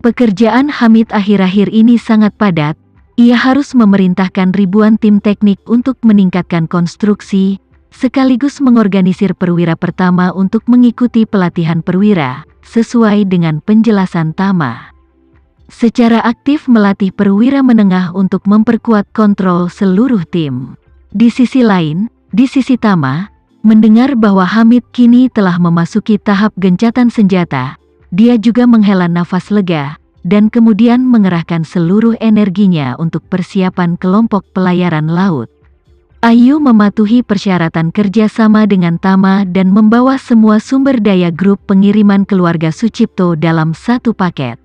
Pekerjaan Hamid akhir-akhir ini sangat padat. Ia harus memerintahkan ribuan tim teknik untuk meningkatkan konstruksi, sekaligus mengorganisir perwira pertama untuk mengikuti pelatihan perwira, sesuai dengan penjelasan Tama. Secara aktif melatih perwira menengah untuk memperkuat kontrol seluruh tim. Di sisi lain, di sisi Tama, mendengar bahwa Hamid kini telah memasuki tahap gencatan senjata, dia juga menghela nafas lega, dan kemudian mengerahkan seluruh energinya untuk persiapan kelompok pelayaran laut. Ayu mematuhi persyaratan kerjasama dengan Tama dan membawa semua sumber daya grup pengiriman keluarga Sucipto dalam satu paket.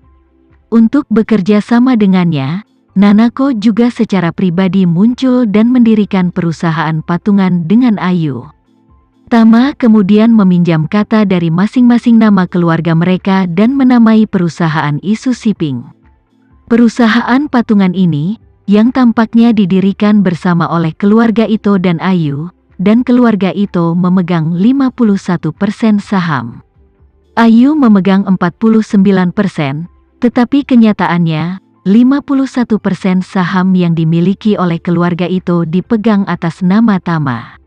Untuk bekerja sama dengannya, Nanako juga secara pribadi muncul dan mendirikan perusahaan patungan dengan Ayu. Tama kemudian meminjam kata dari masing-masing nama keluarga mereka dan menamai perusahaan Isu Shipping. Perusahaan patungan ini, yang tampaknya didirikan bersama oleh keluarga Ito dan Ayu, dan keluarga Ito memegang 51% saham. Ayu memegang 49%, tetapi kenyataannya, 51% saham yang dimiliki oleh keluarga Ito dipegang atas nama Tama.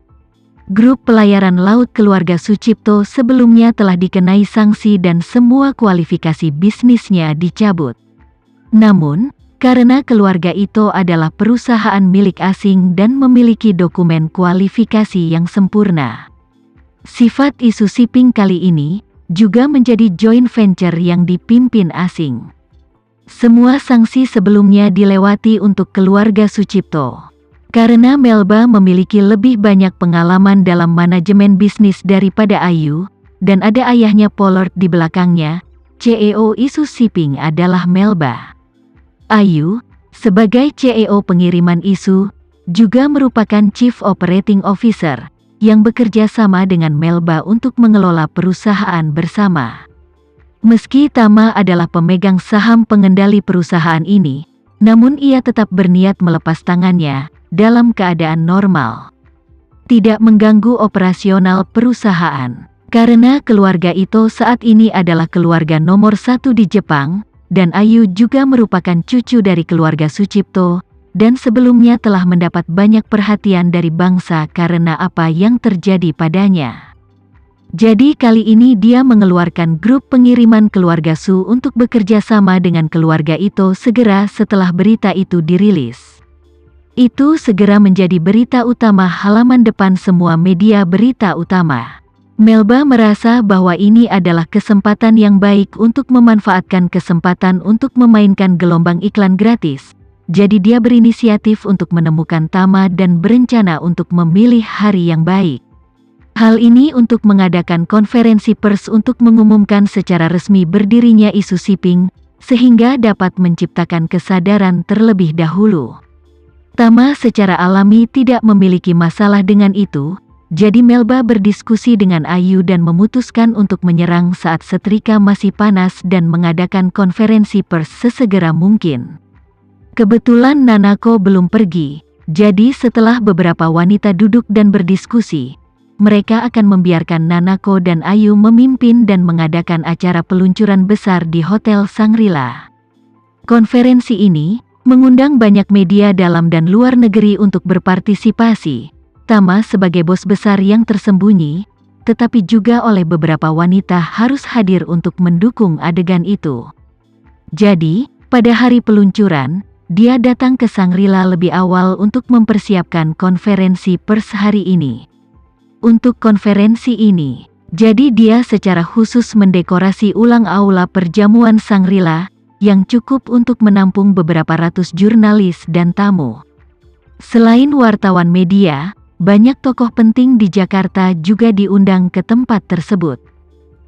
Grup pelayaran laut keluarga Sucipto sebelumnya telah dikenai sanksi dan semua kualifikasi bisnisnya dicabut. Namun, karena keluarga Ito adalah perusahaan milik asing dan memiliki dokumen kualifikasi yang sempurna, sifat Isu Shipping kali ini juga menjadi joint venture yang dipimpin asing. Semua sanksi sebelumnya dilewati untuk keluarga Sucipto. Karena Melba memiliki lebih banyak pengalaman dalam manajemen bisnis daripada Ayu, dan ada ayahnya Pollard di belakangnya, CEO Isu Shipping adalah Melba. Ayu, sebagai CEO pengiriman Isu, juga merupakan Chief Operating Officer, yang bekerja sama dengan Melba untuk mengelola perusahaan bersama. Meski Tama adalah pemegang saham pengendali perusahaan ini, namun ia tetap berniat melepas tangannya dalam keadaan normal, tidak mengganggu operasional perusahaan. Karena keluarga Ito saat ini adalah keluarga nomor 1 di Jepang, dan Ayu juga merupakan cucu dari keluarga Sucipto, dan sebelumnya telah mendapat banyak perhatian dari bangsa karena apa yang terjadi padanya. Jadi kali ini dia mengeluarkan grup pengiriman keluarga Su untuk bekerja sama dengan keluarga Ito segera setelah berita itu dirilis. Itu segera menjadi berita utama halaman depan semua media berita utama. Melba merasa bahwa ini adalah kesempatan yang baik untuk memanfaatkan kesempatan untuk memainkan gelombang iklan gratis. Jadi dia berinisiatif untuk menemukan Tama dan berencana untuk memilih hari yang baik. Hal ini untuk mengadakan konferensi pers untuk mengumumkan secara resmi berdirinya Isu Shipping, sehingga dapat menciptakan kesadaran terlebih dahulu. Tama secara alami tidak memiliki masalah dengan itu, jadi Melba berdiskusi dengan Ayu dan memutuskan untuk menyerang saat setrika masih panas dan mengadakan konferensi pers sesegera mungkin. Kebetulan Nanako belum pergi, jadi setelah beberapa wanita duduk dan berdiskusi, mereka akan membiarkan Nanako dan Ayu memimpin dan mengadakan acara peluncuran besar di Hotel Shangri-La. Konferensi ini mengundang banyak media dalam dan luar negeri untuk berpartisipasi, Tama sebagai bos besar yang tersembunyi, tetapi juga oleh beberapa wanita harus hadir untuk mendukung adegan itu. Jadi, pada hari peluncuran, dia datang ke Shangri-La lebih awal untuk mempersiapkan konferensi pers hari ini. Untuk konferensi ini, jadi dia secara khusus mendekorasi ulang aula perjamuan Shangri-La, yang cukup untuk menampung beberapa ratus jurnalis dan tamu. Selain wartawan media, banyak tokoh penting di Jakarta juga diundang ke tempat tersebut.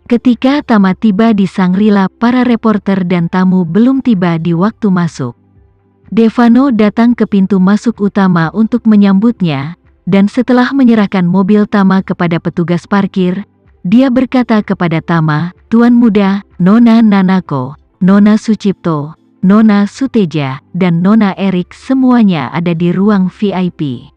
Ketika Tama tiba di Shangri-La, para reporter dan tamu belum tiba di waktu masuk. Devano datang ke pintu masuk utama untuk menyambutnya, dan setelah menyerahkan mobil Tama kepada petugas parkir, dia berkata kepada Tama, "Tuan muda, Nona Nanako, Nona Sucipto, Nona Suteja, dan Nona Erik semuanya ada di ruang VIP.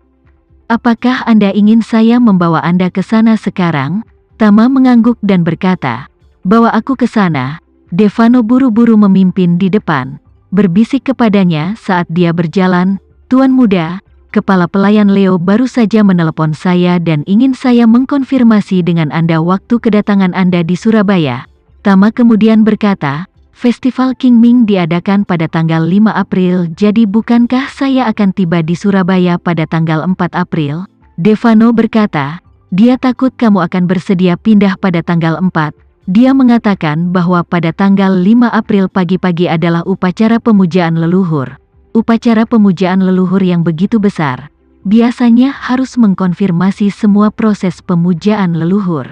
Apakah Anda ingin saya membawa Anda ke sana sekarang?" Tama mengangguk dan berkata, "Bawa aku ke sana, Devano buru-buru memimpin di depan, berbisik kepadanya saat dia berjalan, "Tuan muda, kepala pelayan Leo baru saja menelepon saya dan ingin saya mengkonfirmasi dengan Anda waktu kedatangan Anda di Surabaya." Tama kemudian berkata, "Festival Qingming diadakan pada tanggal 5 April, jadi bukankah saya akan tiba di Surabaya pada tanggal 4 April?" Devano berkata, dia takut kamu akan bersedia pindah pada tanggal 4. Dia mengatakan bahwa pada tanggal 5 April pagi-pagi adalah upacara pemujaan leluhur. Upacara pemujaan leluhur yang begitu besar, biasanya harus mengkonfirmasi semua proses pemujaan leluhur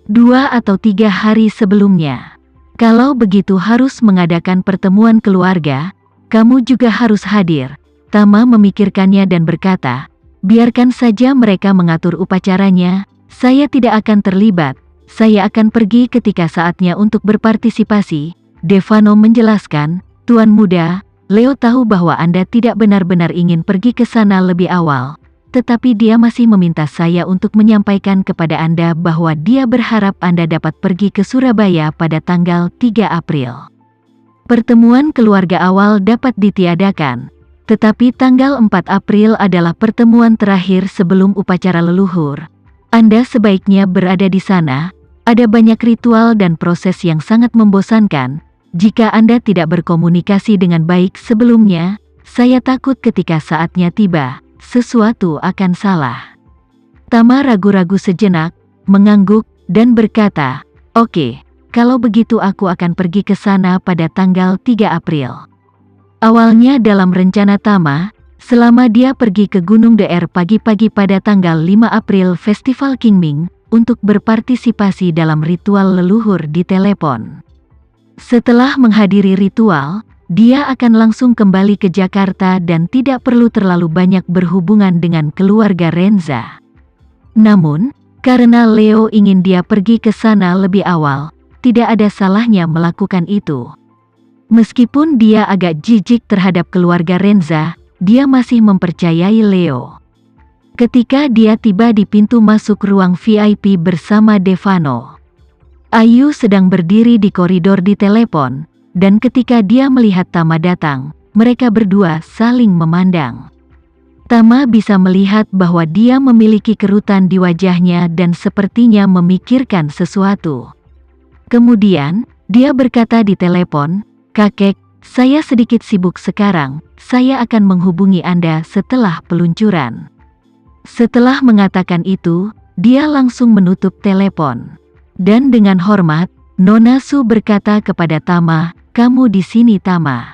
2 atau 3 hari sebelumnya. Kalau begitu harus mengadakan pertemuan keluarga, kamu juga harus hadir. Tama memikirkannya dan berkata, "Biarkan saja mereka mengatur upacaranya, saya tidak akan terlibat. Saya akan pergi ketika saatnya untuk berpartisipasi." Devano menjelaskan, "Tuan muda, Leo tahu bahwa Anda tidak benar-benar ingin pergi ke sana lebih awal. Tetapi dia masih meminta saya untuk menyampaikan kepada Anda bahwa dia berharap Anda dapat pergi ke Surabaya pada tanggal 3 April. Pertemuan keluarga awal dapat ditiadakan, tetapi tanggal 4 April adalah pertemuan terakhir sebelum upacara leluhur. Anda sebaiknya berada di sana. Ada banyak ritual dan proses yang sangat membosankan. Jika Anda tidak berkomunikasi dengan baik sebelumnya, saya takut ketika saatnya tiba, sesuatu akan salah." Tama ragu-ragu sejenak, mengangguk, dan berkata, "Oke, kalau begitu aku akan pergi ke sana pada tanggal 3 April. Awalnya dalam rencana Tama, selama dia pergi ke Gunung DR pagi-pagi pada tanggal 5 April Festival Qingming, untuk berpartisipasi dalam ritual leluhur di telepon. Setelah menghadiri ritual, dia akan langsung kembali ke Jakarta dan tidak perlu terlalu banyak berhubungan dengan keluarga Renza. Namun, karena Leo ingin dia pergi ke sana lebih awal, tidak ada salahnya melakukan itu. Meskipun dia agak jijik terhadap keluarga Renza, dia masih mempercayai Leo. Ketika dia tiba di pintu masuk ruang VIP bersama Devano, Ayu sedang berdiri di koridor di telepon, dan ketika dia melihat Tama datang, mereka berdua saling memandang. Tama bisa melihat bahwa dia memiliki kerutan di wajahnya dan sepertinya memikirkan sesuatu. Kemudian, dia berkata di telepon, "Kakek, saya sedikit sibuk sekarang, saya akan menghubungi Anda setelah peluncuran." Setelah mengatakan itu, dia langsung menutup telepon. Dan dengan hormat, Nona Su berkata kepada Tama, "Kamu di sini, Tama."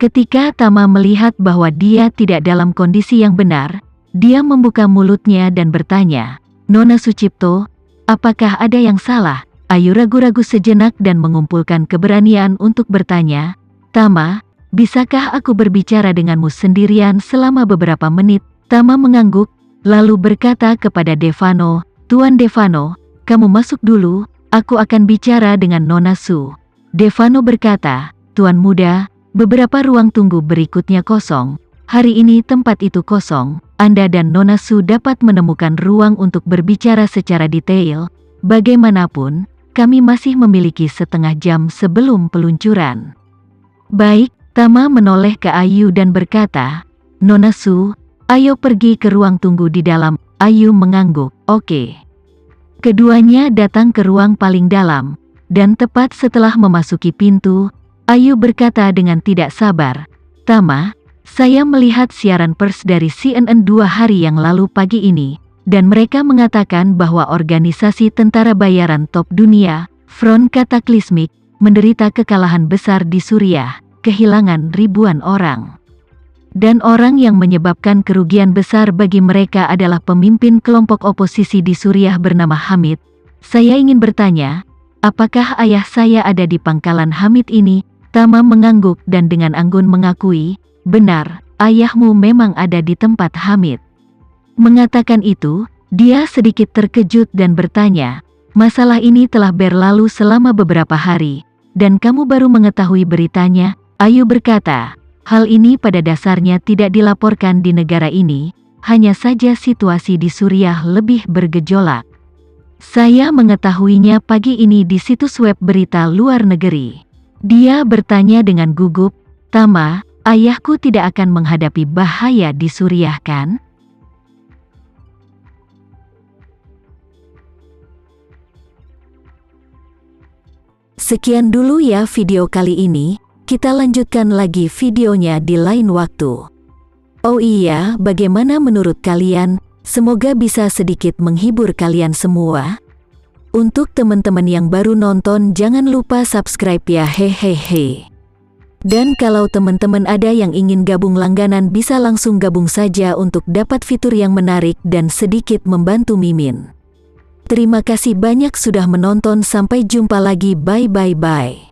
Ketika Tama melihat bahwa dia tidak dalam kondisi yang benar, dia membuka mulutnya dan bertanya, "Nona Sucipto, apakah ada yang salah?" Ayu ragu-ragu sejenak dan mengumpulkan keberanian untuk bertanya, "Tama, bisakah aku berbicara denganmu sendirian selama beberapa menit?" Tama mengangguk, lalu berkata kepada Devano, "Tuan Devano, kamu masuk dulu, aku akan bicara dengan Nona Su." Devano berkata, "Tuan muda, beberapa ruang tunggu berikutnya kosong. Hari ini tempat itu kosong. Anda dan Nona Su dapat menemukan ruang untuk berbicara secara detail. Bagaimanapun, kami masih memiliki setengah jam sebelum peluncuran." "Baik." Tama menoleh ke Ayu dan berkata, "Nona Su, ayo pergi ke ruang tunggu di dalam." Ayu mengangguk, "Oke." Keduanya datang ke ruang paling dalam, dan tepat setelah memasuki pintu, Ayu berkata dengan tidak sabar, "Tama, saya melihat siaran pers dari CNN 2 hari yang lalu pagi ini, dan mereka mengatakan bahwa organisasi tentara bayaran top dunia, Front Cataclysmic, menderita kekalahan besar di Suriah, kehilangan ribuan orang. Dan orang yang menyebabkan kerugian besar bagi mereka adalah pemimpin kelompok oposisi di Suriah bernama Hamid. Saya ingin bertanya, apakah ayah saya ada di pangkalan Hamid ini?" Tama mengangguk dan dengan anggun mengakui, "Benar, ayahmu memang ada di tempat Hamid." Mengatakan itu, dia sedikit terkejut dan bertanya, "Masalah ini telah berlalu selama beberapa hari, dan kamu baru mengetahui beritanya?" Ayu berkata, "Hal ini pada dasarnya tidak dilaporkan di negara ini, hanya saja situasi di Suriah lebih bergejolak. Saya mengetahuinya pagi ini di situs web berita luar negeri. Dia bertanya dengan gugup, "Tama, ayahku tidak akan menghadapi bahaya di Suriah kan?" Sekian dulu ya video kali ini, kita lanjutkan lagi videonya di lain waktu. Oh iya, bagaimana menurut kalian? Semoga bisa sedikit menghibur kalian semua. Untuk teman-teman yang baru nonton, jangan lupa subscribe ya, hehehe. Dan kalau teman-teman ada yang ingin gabung langganan, bisa langsung gabung saja untuk dapat fitur yang menarik dan sedikit membantu Mimin. Terima kasih banyak sudah menonton, sampai jumpa lagi, bye.